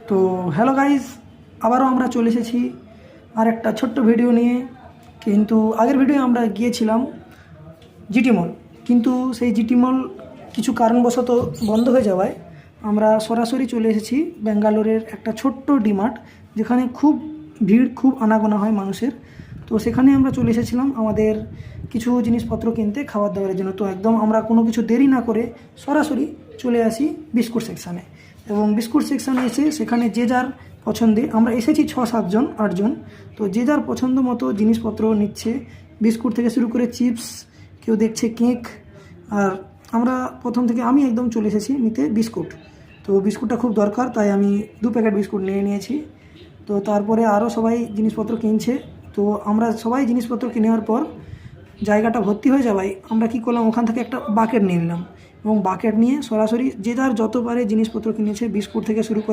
তো hello guys, আবারও আমরা চলে এসেছি আর একটা ছোট্ট ভিডিও নিয়ে। কিন্তু আগের ভিডিও আমরা গিয়েছিলাম জিটি মল, কিন্তু সেই জিটি মল কিছু কারণবশত বন্ধ হয়ে যাওয়ায় আমরা সরাসরি চলে এসেছি ব্যাঙ্গালোরের একটা ছোট্ট ডিমার্ট, যেখানে খুব ভিড়, খুব আনাগোনা হয় মানুষের। তো সেখানে আমরা চলে এসেছিলাম আমাদের কিছু জিনিসপত্র কিনতে, খাবার দাবারের জন্য। তো একদম আমরা কোনো কিছু দেরি না করে সরাসরি চলে আসি বিস্কুট সেকশানে। এবং বিস্কুট সেকশানে এসে সেখানে যে যার পছন্দে, আমরা এসেছি 6-7 জন 8 জন, তো যে যার পছন্দ মতো জিনিসপত্র নিচ্ছে। বিস্কুট থেকে শুরু করে চিপস, কেউ দেখছে কেক। আর আমরা প্রথম থেকে আমি একদম চলে এসেছি নিতে বিস্কুট। তো বিস্কুটটা খুব দরকার, তাই আমি 2 প্যাকেট বিস্কুট নিয়ে নিয়েছি। তো তারপরে আরও সবাই জিনিসপত্র কিনছে। তো আমরা সবাই জিনিসপত্র কিনে নেওয়ার পর জায়গাটা ভর্তি হয়ে যাওয়ায় আমরা কী করলাম, ওখান থেকে একটা বাকেট নিয়ে নিলাম এবং বাকেট নিয়ে সরাসরি যে যার যত পারে জিনিসপত্র কিনেছে, বিস্কুট থেকে শুরু করে